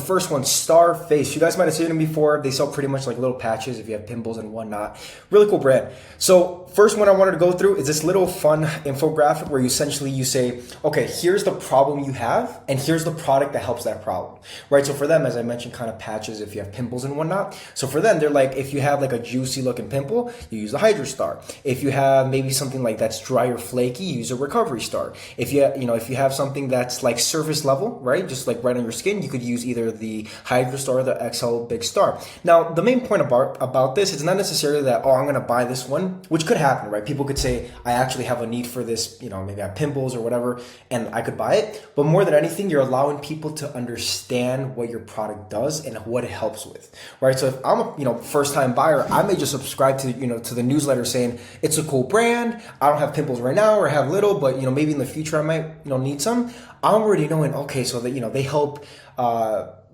first one, Starface. You guys might have seen them before. They sell pretty much like little patches if you have pimples and whatnot. Really cool brand. So first one I wanted to go through is this little fun infographic where you say, okay, here's the problem you have and here's the product that helps that problem, right? So for them, as I mentioned, kind of patches if you have pimples and whatnot. So for them, they're like, if you have like a juicy looking pimple, you use the Hydro Star. If you have maybe something like that's dry or flaky, you use a Recovery Star. If you have something that's like surface level, right, just like right on your skin, you could use either the Hydro Star or the XL Big Star. Now, the main point about this, it's not necessarily that, oh, I'm going to buy this one, which could happen, right? People could say, I actually have a need for this, maybe I have pimples or whatever, and I could buy it. But more than anything, you're allowing people to understand what your product does and what it helps with, right? So if I'm a first time buyer, I may just subscribe to to the newsletter saying it's a cool brand. I don't have pimples right now or have little, but maybe in the future I might need some. I'm already knowing, okay, so that they help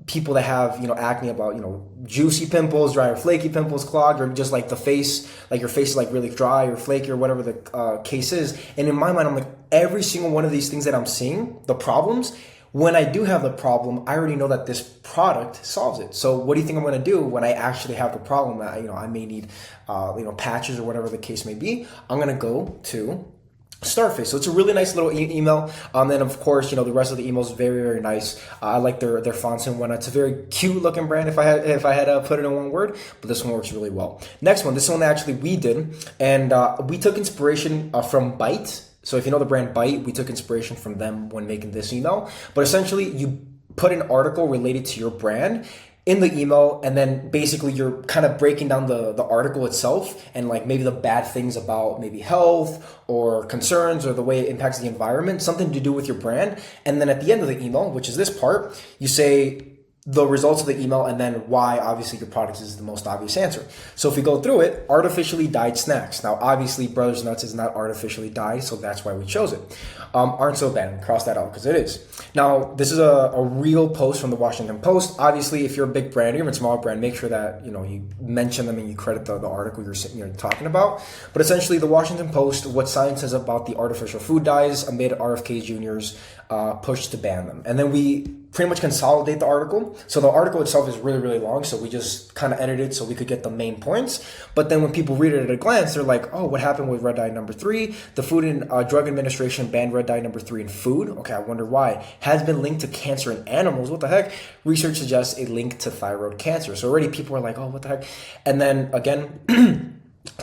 people that have acne about juicy pimples, dry or flaky pimples, clogged, or just like the face, like your face is like really dry or flaky or whatever the case is. And in my mind, I'm like, every single one of these things that I'm seeing, the problems, when I do have the problem, I already know that this product solves it. So what do you think I'm going to do when I actually have the problem? I may need patches or whatever the case may be. I'm going to go to Starface. So it's a really nice little email. Then of course, the rest of the email is very, very nice. I like their fonts and whatnot. It's a very cute looking brand if I had to put it in one word, but this one works really well. Next one, this one actually we did, and we took inspiration from Byte. So if you know the brand Byte, we took inspiration from them when making this email. But essentially, you put an article related to your brand in the email, and then basically you're kind of breaking down the article itself and like maybe the bad things about maybe health or concerns or the way it impacts the environment, something to do with your brand. And then at the end of the email, which is this part, you say the results of the email and then why obviously your product is the most obvious answer. So if we go through it, artificially dyed snacks. Now obviously Brothers Nuts is not artificially dyed, so that's why we chose it. Aren't so bad, cross that out because it is. Now this is a real post from the Washington Post. Obviously if you're a big brand or even a small brand, make sure that you mention them and you credit the article you're talking about. But essentially the Washington Post, what science says about the artificial food dyes amid RFK Jr.'s push to ban them. And then we pretty much consolidate the article. So the article itself is really, really long. So we just kind of edited so we could get the main points. But then when people read it at a glance, they're like, oh, what happened with red dye number 3? The Food and Drug Administration banned red dye number 3 in food. Okay, I wonder why. Has been linked to cancer in animals. What the heck? Research suggests a link to thyroid cancer. So already people are like, oh, what the heck? And then again,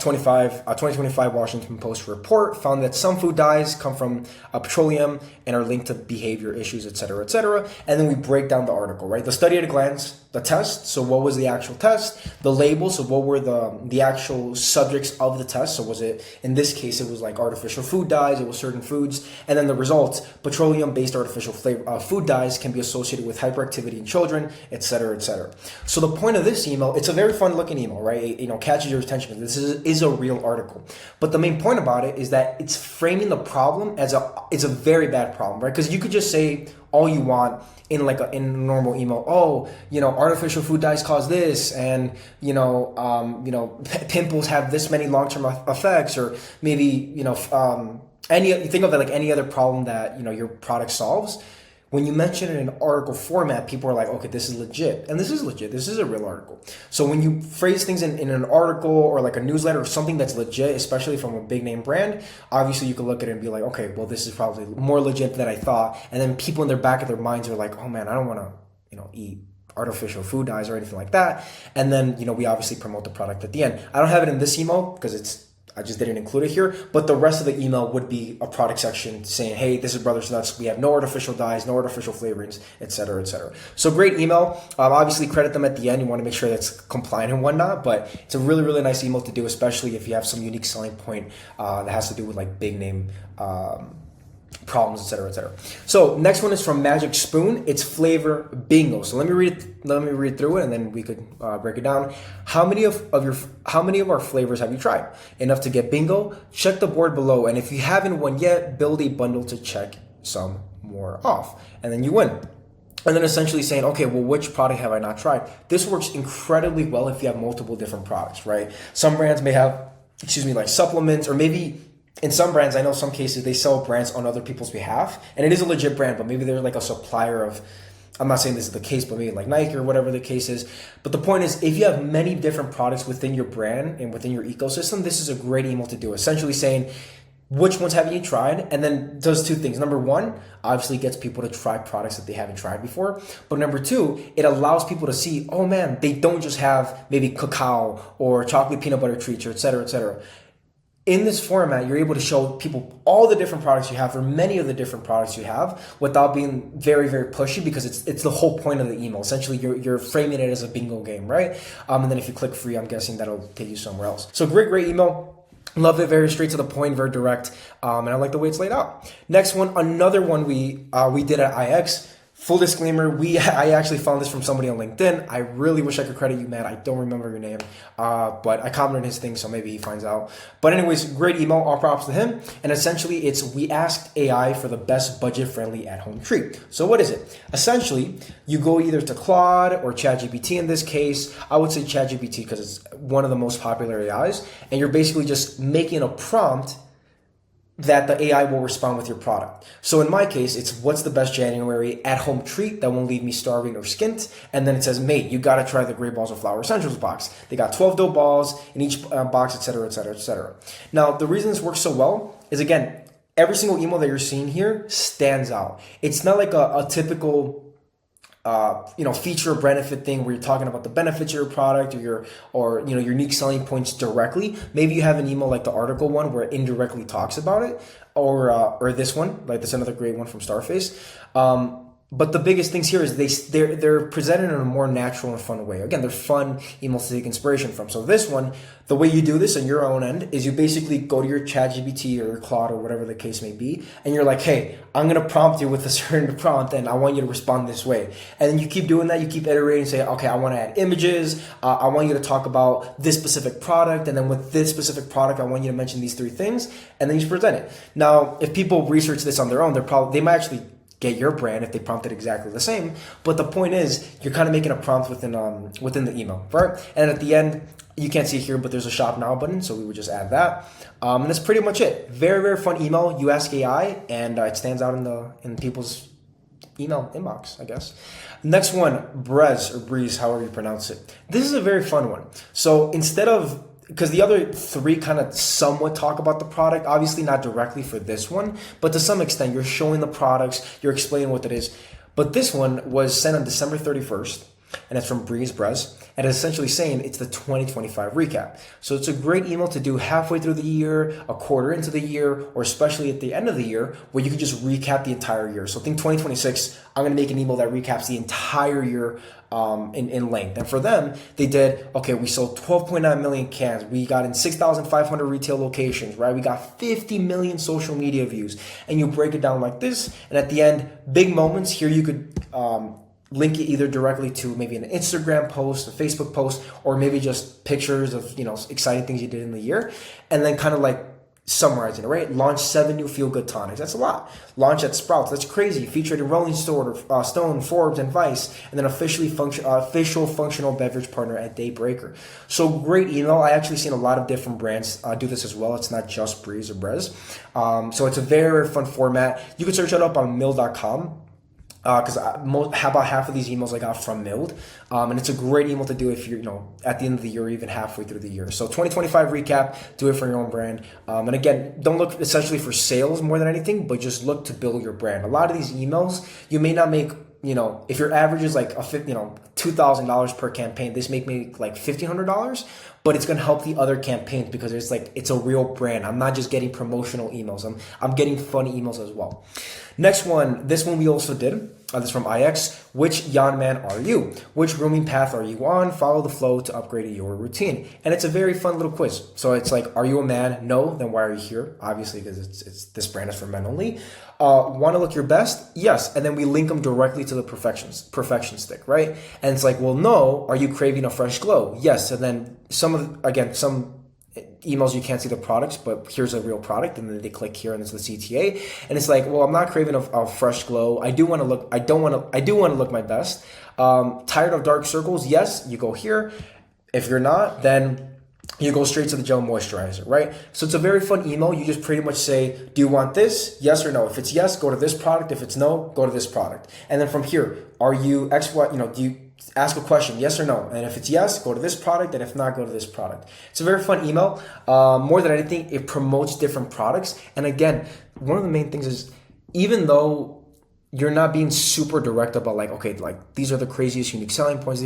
2025 Washington Post report found that some food dyes come from petroleum and are linked to behavior issues, et cetera, et cetera. And then we break down the article, right? The study at a glance, the test. So what was the actual test? The label. So what were the actual subjects of the test? So was it, in this case, it was like artificial food dyes. It was certain foods. And then the results, petroleum-based artificial food dyes can be associated with hyperactivity in children, et cetera, et cetera. So the point of this email, it's a very fun looking email, right? It catches your attention because this is a real article. But the main point about it is that it's framing the problem as it's a very bad problem, right? Because you could just say all you want in a normal email. Oh, artificial food dyes cause this, and pimples have this many long-term effects, or maybe you think of it like any other problem that your product solves. When you mention it in article format, people are like, okay, this is legit. And this is legit. This is a real article. So when you phrase things in an article or like a newsletter or something that's legit, especially from a big name brand, obviously you can look at it and be like, okay, well, this is probably more legit than I thought. And then people in their back of their minds are like, oh man, I don't want to, eat artificial food dyes or anything like that. And then, we obviously promote the product at the end. I don't have it in this email because I just didn't include it here, but the rest of the email would be a product section saying, hey, this is Brothers Nuts. We have no artificial dyes, no artificial flavorings, et cetera, et cetera. So great email. Obviously credit them at the end. You want to make sure that's compliant and whatnot, but it's a really, really nice email to do, especially if you have some unique selling point that has to do with like big name problems, et cetera, et cetera. So next one is from Magic Spoon. It's flavor bingo. So let me read through it, and then we could break it down. How many of our flavors have you tried? Enough to get bingo? Check the board below, and if you haven't won yet, build a bundle to check some more off, and then you win. And then essentially saying, okay, well, which product have I not tried? This works incredibly well if you have multiple different products, right? Some brands may have, like supplements, or maybe in some brands, I know some cases they sell brands on other people's behalf, and it is a legit brand, but maybe they're like a supplier of I'm not saying this is the case, but maybe like Nike or whatever the case is. But the point is, if you have many different products within your brand and within your ecosystem, this is a great email to do. Essentially saying, which ones have you tried? And then does two things. Number one, obviously gets people to try products that they haven't tried before. But number two, it allows people to see, oh man, they don't just have maybe cacao or chocolate peanut butter treats or et cetera, et cetera. In this format, you're able to show people all the different products you have or many of the different products you have without being very, very pushy, because it's the whole point of the email. Essentially, you're framing it as a bingo game, right? And then if you click free, I'm guessing that'll take you somewhere else. So great email. Love it, very straight to the point, very direct, and I like the way it's laid out. Next one, another one we did at IX. Full disclaimer, I actually found this from somebody on LinkedIn. I really wish I could credit you, Matt. I don't remember your name, but I commented his thing, so maybe he finds out. But anyways, great email, all props to him. And essentially, we asked AI for the best budget-friendly at-home treat. So what is it? Essentially, you go either to Claude or ChatGPT in this case. I would say ChatGPT because it's one of the most popular AIs, and you're basically just making a prompt that the AI will respond with your product. So in my case, it's what's the best January at-home treat that won't leave me starving or skint? And then it says, mate, you gotta try the Great Balls of Flour Essentials box. They got 12 dough balls in each box, et cetera, et cetera, et cetera. Now, the reason this works so well is, again, every single email that you're seeing here stands out. It's not like a typical feature or benefit thing where you're talking about the benefits of your product or your unique selling points directly. Maybe you have an email like the article one where it indirectly talks about it, or this one, like that's another great one from Starface. But the biggest things here is they're presented in a more natural and fun way. Again, they're fun emails to take inspiration from. So this one, the way you do this on your own end is you basically go to your ChatGPT or your Claude or whatever the case may be, and you're like, hey, I'm going to prompt you with a certain prompt, and I want you to respond this way. And then you keep doing that. You keep iterating and say, okay, I want to add images. I want you to talk about this specific product. And then with this specific product, I want you to mention these three things. And then you present it. Now, if people research this on their own, they might actually get your brand if they prompted exactly the same. But the point is, you're kind of making a prompt within the email, right? And at the end, you can't see it here, but there's a shop now button, so we would just add that. And that's pretty much it. Very, very fun email. You ask AI, and it stands out in people's email inbox, I guess. Next one, Breeze, however you pronounce it. This is a very fun one. So instead of, because the other three kind of somewhat talk about the product, obviously not directly for this one, but to some extent, you're showing the products, you're explaining what it is. But this one was sent on December 31st, and it's from Breeze, and it's essentially saying it's the 2025 recap. So it's a great email to do halfway through the year, a quarter into the year, or especially at the end of the year, where you can just recap the entire year. So think 2026, I'm going to make an email that recaps the entire year in length. And for them, they did, okay, we sold 12.9 million cans. We got in 6,500 retail locations, right? We got 50 million social media views. And you break it down like this. And at the end, big moments. Here you could link it either directly to maybe an Instagram post, a Facebook post, or maybe just pictures of, exciting things you did in the year. And then kind of like summarizing it, right? Launch 7 new feel-good tonics. That's a lot. Launch at Sprouts. That's crazy. Featured in Rolling Stone, Forbes, and Vice. And then official functional beverage partner at Daybreaker. So great email. I actually seen a lot of different brands do this as well. It's not just Breeze or Brez. So it's a very, very fun format. You can search it up on mill.com. Because about half of these emails I got from Milled, and it's a great email to do if you're at the end of the year or even halfway through the year. So 2025 recap, do it for your own brand, and again, don't look essentially for sales more than anything, but just look to build your brand. A lot of these emails you may not make. If your average is like $2,000 per campaign, this may make like $1,500, but it's going to help the other campaigns because it's a real brand. I'm not just getting promotional emails. I'm getting funny emails as well. Next one, this one we also did. This is from IX. Which Yon Man are you? Which grooming path are you on? Follow the flow to upgrade your routine. And it's a very fun little quiz. So it's like, are you a man? No. Then why are you here? Obviously, because it's this brand is for men only. Want to look your best? Yes. And then we link them directly to the perfection stick, right? And it's like, well, no. Are you craving a fresh glow? Yes. And then some emails you can't see the products, but here's a real product, and then they click here and it's the CTA, and it's like, well, I'm not craving a fresh glow. I do want to look my best. Tired of dark circles? Yes, you go here. If you're not, then you go straight to the gel moisturizer, right? So it's a very fun email. You just pretty much say, do you want this? Yes or no. If it's yes, go to this product. If it's no, go to this product. And then from here, are you X, Y, do you ask a question, yes or no? And if it's yes, go to this product. And if not, go to this product. It's a very fun email. More than anything, it promotes different products. And again, one of the main things is, even though you're not being super direct about like, okay, like these are the craziest unique selling points,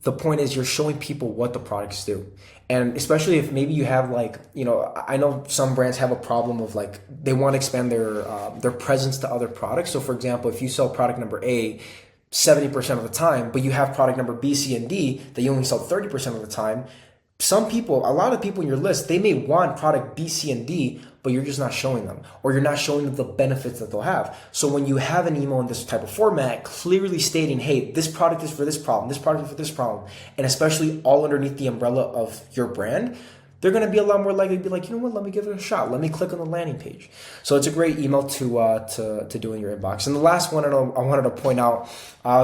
the point is you're showing people what the products do. And especially if maybe you have like, I know some brands have a problem of like, they want to expand their presence to other products. So for example, if you sell product number A 70% of the time, but you have product number B, C, and D that you only sell 30% of the time, a lot of people in your list, they may want product B, C, and D, but you're just not showing them, or you're not showing them the benefits that they'll have. So when you have an email in this type of format, clearly stating, hey, this product is for this problem, this product is for this problem, and especially all underneath the umbrella of your brand, they're going to be a lot more likely to be like, you know what, let me give it a shot. Let me click on the landing page. So it's a great email to do in your inbox. And the last one I wanted to point out,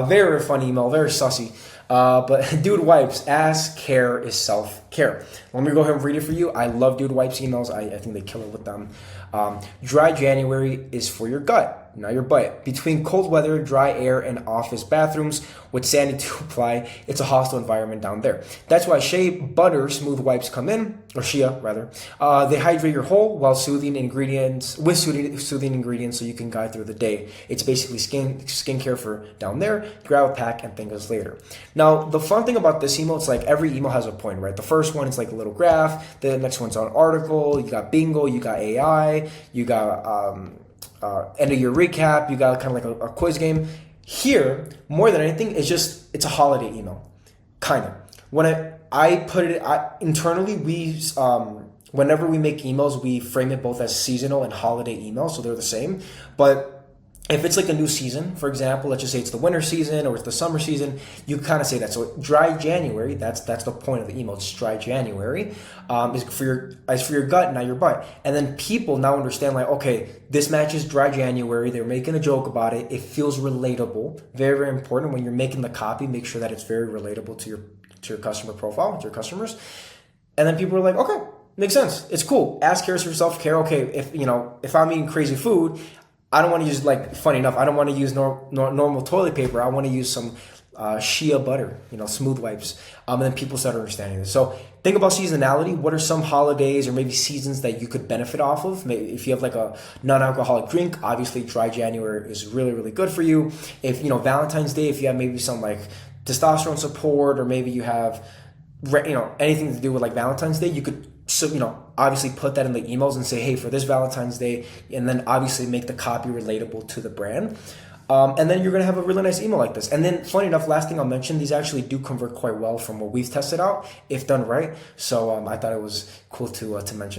very fun email, very sussy. But Dude Wipes, as care is self-care. Let me go ahead and read it for you. I love Dude Wipes emails. I think they kill it with them. Dry January is for your gut, not your butt. Between cold weather, dry air, and office bathrooms with sandy to apply, it's a hostile environment down there. That's why Shea Butter Smooth Wipes come in, or Shea rather. They hydrate your whole while soothing ingredients so you can guide through the day. It's basically skincare for down there. Grab a pack and thank us later. Now, the fun thing about this email, it's like every email has a point, right? The first one is like a little graph. The next one's an article. You got bingo. You got AI. You got end of your recap. You got kind of like a quiz game. Here, more than anything, it's a holiday email, kind of. When I put it internally, whenever we make emails, we frame it both as seasonal and holiday emails, so they're the same. But if it's like a new season, for example, let's just say it's the winter season or it's the summer season, you kind of say that. So dry January, that's the point of the email. It's dry January, is for your gut, not your butt. And then people now understand like, okay, this matches dry January. They're making a joke about it. It feels relatable. Very, very important when you're making the copy. Make sure that it's very relatable to your customer profile, to your customers. And then people are like, okay, makes sense. It's cool. Ask cares for self-care. Okay, if I'm eating crazy food, I don't want to use, like, funny enough, I don't want to use normal toilet paper. I want to use some Shea butter, smooth wipes. And then people start understanding this. So think about seasonality. What are some holidays or maybe seasons that you could benefit off of? Maybe if you have like a non-alcoholic drink, obviously dry January is really, really good for you. If, Valentine's Day, if you have maybe some like testosterone support, or maybe you have, anything to do with like Valentine's Day, you could, obviously put that in the emails and say, hey, for this Valentine's Day, and then obviously make the copy relatable to the brand. And then you're going to have a really nice email like this. And then funny enough, last thing I'll mention, these actually do convert quite well from what we've tested out if done right. So I thought it was cool to mention.